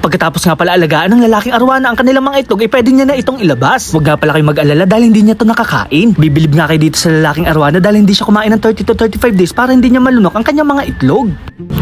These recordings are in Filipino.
Pagkatapos nga pala alagaan ng lalaking arwana ang kanilang mga itlog, pwede niya na itong ilabas. Huwag nga pala kayo mag-alala dahil hindi niya ito nakakain. Bibilib nga kayo dito sa lalaking arwana dahil hindi siya kumain ng 30 to 35 days para hindi niya malunok ang kanyang mga itlog.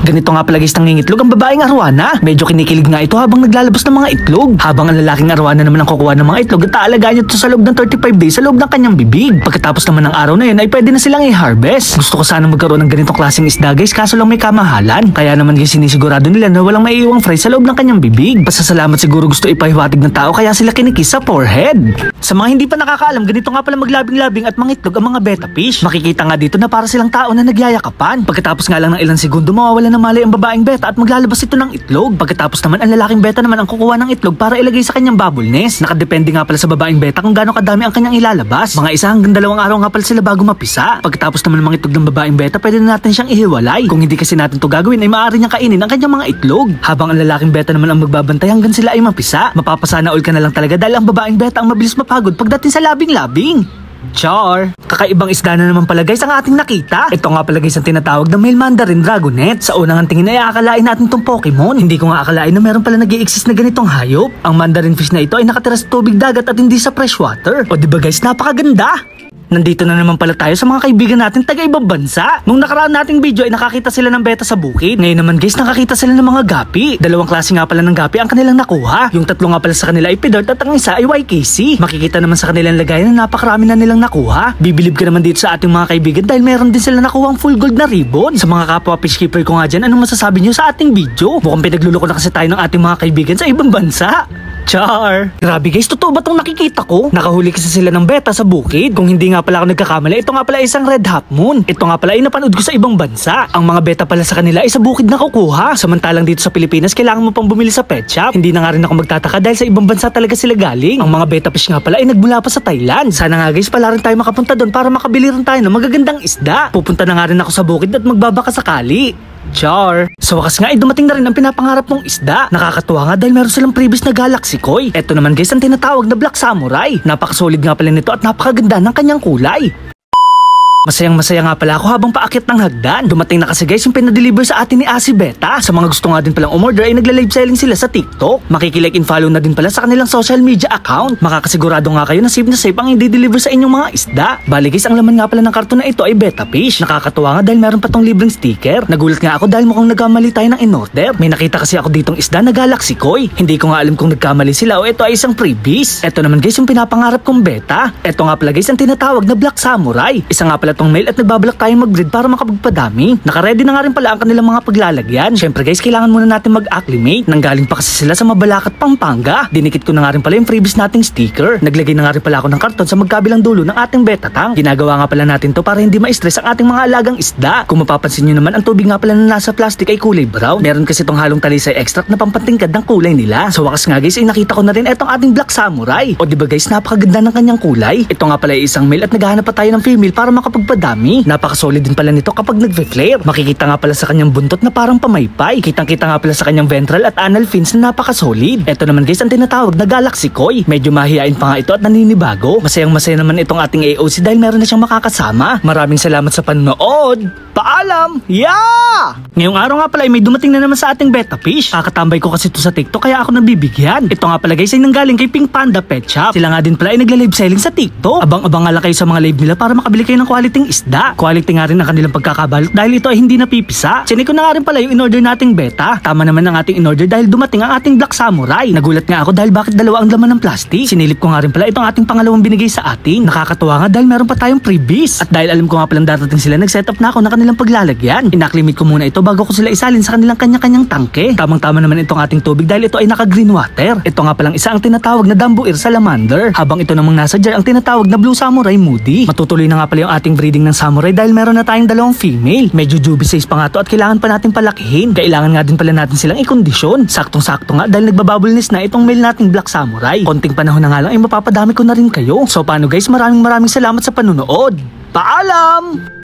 Ganito nga pala guys nangingitlog ang babaeng arwana. Medyo kinikilig nga ito habang naglalabas ng mga itlog. Habang ang lalaking arwana naman ang kukuha ng mga itlog at aalagaan niya ito sa loob ng 35 days sa loob ng kanyang bibig. Pagkatapos naman ng araw na yun ay pwede na silang i-harvest. Gusto ko sana magkaroon ng ganitong klaseng isda guys, kaso lang may kamahalan. Kaya naman guys sinisigurado nila na walang maiiwang fry sa loob ng kanyang bibig. Pasasalamat siguro gusto ipahiwatig ng tao kaya sila kinikis sa forehead. Sa mga hindi pa nakakaalam, ganito nga pala maglabing-labing at mangitlog ang mga betta fish. Makikita nga dito na para silang tao na nagyayakapan. Pagkatapos nga lang ng ilang segundo mawawala ng malay ang babaeng beta at maglalabas ito ng itlog. Pagkatapos naman ang lalaking beta naman ang kukuha ng itlog para ilagay sa kanyang bubble nest. Nakadepende nga pala sa babaeng beta kung gaano kadami ang kanyang ilalabas. Mga 1 hanggang 2 araw nga pala sila bago mapisa. Pagkatapos naman ng mga itlog ng babaeng beta, pwede na natin siyang ihiwalay. Kung hindi kasi natin to gagawin ay maaari niyang kainin ang kanyang mga itlog. Habang ang lalaking beta naman ang magbabantay hanggang sila ay mapisa. Mapapasana all ka na lang talaga dahil ang babaeng beta ang mabilis mapagod pagdating sa labing-labing. Char! Kakaibang isda na naman pala guys ang ating nakita. Ito nga pala guys ang tinatawag na male mandarin dragonet. Sa unang tingin ay akalain natin tong Pokemon. Hindi ko nga akalain na meron pala nag-i-exist na ganitong hayop. Ang mandarin fish na ito ay nakatira sa tubig dagat at hindi sa freshwater. O diba guys, napakaganda! Nandito na naman pala tayo sa mga kaibigan natin taga-ibang bansa. Nung nakaraan nating video ay nakakita sila ng beta sa bukid. Ngayon naman guys, nakakita sila ng mga gapi. 2 klase nga pala ng gapi ang kanilang nakuha. Yung 3 nga pala sa kanila ay Pidort at ang isa ay YKC. Makikita naman sa kanilang lagayan na napakarami na nilang nakuha. Bibilib ka naman dito sa ating mga kaibigan dahil meron din sila nakuha ang full gold na ribbon. Sa mga kapwa fishkeeper ko nga dyan, anong masasabi nyo sa ating video? Mukhang pinagluloko na kasi tayo ng ating mga kaibigan sa ibang bansa. Char! Grabe guys, totoo ba itong nakikita ko? Nakahuli kasi sila ng beta sa bukid. Kung hindi nga pala ako nagkakamali, ito nga pala isang red half moon. Ito nga pala ay napanood ko sa ibang bansa. Ang mga beta pala sa kanila ay sa bukid na kukuha. Samantalang dito sa Pilipinas, kailangan mo pang bumili sa pet shop. Hindi na nga rin ako magtataka dahil sa ibang bansa talaga sila galing. Ang mga beta fish nga pala ay nagmula pa sa Thailand. Sana nga guys, pala rin tayo makapunta doon para makabili rin tayo ng magagandang isda. Pupunta na nga rin ako sa bukid at magbabaka sakali. Char! Sa wakas nga ay dumating na rin ang pinapangarap mong isda. Nakakatuwa nga dahil meron silang previous na Galaxy Koi. Ito naman guys ang tinatawag na Black Samurai. Napakasolid nga pala nito at napakaganda ng kanyang kulay. Masayang-masaya nga pala ako habang paakyat ng hagdan. Dumating na kasi guys yung pinadeliver sa atin ni Asi Beta. Sa mga gusto nga din palang umorder ay nagla-live selling sila sa TikTok. Makikilike and follow na din pala sa kanilang social media account. Makakasigurado nga kayo na safe ang i-deliver sa inyong mga isda. Bali guys, ang laman nga pala ng karton na ito ay betta fish. Nakakatuwa nga dahil meron pa tong libreng sticker. Nagulat nga ako dahil mukhang nagkamali tayo ng in-order. May nakita kasi ako ditong isda na Galaxy Koi. Hindi ko nga alam kung nagkamali sila o ito ay isang freebies. Ito naman guys yung pinapangarap kong beta. Ito nga pala guys ang tinatawag na Black Samurai. Isa nga pala tong male at nagbabalak tayong mag-breed para makapagpadami. Naka-ready na nga rin pala ang kanilang mga paglalagyan. Syempre guys, kailangan muna natin mag-acclimate. Nanggaling pa kasi sila sa Mabalacat, Pampanga. Dinikit ko na nga rin pala yung freebies nating sticker. Naglagay na nga rin pala ako ng karton sa magkabilang dulo ng ating beta tank. Ginagawa nga pala natin to para hindi ma-stress ang ating mga alagang isda. Kung mapapansin nyo naman, ang tubig nga pala na nasa plastic ay kulay brown. Meron kasi itong halong talisay extract na pampantingkad ng kulay nila. Sa wakas nga guys, ay nakita ko na rin itong ating Black Samurai. O diba guys, napakaganda ng kanyang kulay. Ito nga pala ay isang male at naghahanap pa tayo ng female para makapagpadami. Napakasolid din pala nito kapag nagfe-flare. Makikita nga pala sa kanyang buntot na parang pamaypay. Kitang-kita nga pala sa kanyang ventral at anal fins na napakasolid. Ito naman guys ang tinatawag na Galaxy Koi. Medyo mahihain pa nga ito at naninibago. Masayang-masaya naman itong ating AOC dahil meron na siyang makakasama. Maraming salamat sa panonood. Paalam! Yeah! Ngayong araw nga pala ay may dumating na naman sa ating betta fish. Kakatambay ko kasi ito sa TikTok kaya ako nabibigyan. Ito nga pala guys ay nanggaling kay Pink Panda Pet Shop. Sila nga din pala ay nagla-live selling sa TikTok. Abang-abang nga lang kayo sa mga live nila para makabili kayo ng quality isda. Quality nga rin ang kanilang pagkakabalot dahil ito ay hindi napipisa. Chinik ko na nga rin pala yung in-order nating beta. Tama naman ang ating in-order dahil dumating ang ating Black Samurai. Nagulat nga ako dahil bakit dalawa ang laman ng plastic. Sinilip ko nga rin pala itong ating pangalawang binigay sa atin. Nakakatuwa nga dahil meron pa tayong freebies. At dahil alam ko nga palang darating sila, nag-setup na ako ng kanilang paglalagyan. Inacclimate ko muna ito bago ko sila isalin sa kanilang kanya-kanyang tangke. Tamang-tama naman itong ating tubig dahil ito ay naka-green water. Ito nga palang isa ang tinatawag na Dambuir Salamander. Habang ito namang nasa jar ang tinatawag na Blue Samurai Moody. Matutuloy na nga pala yung ating breeding ng samurai dahil meron na tayong 2 female. Medyo juby size pa nga to at kailangan pa natin palakihin. Kailangan nga din pala natin silang i-kondisyon. Saktong-sakto nga dahil nagbabubble nest na itong male nating Black Samurai. Konting panahon na nga lang ay mapapadami ko na rin kayo. So paano guys, maraming salamat sa panunood. Paalam!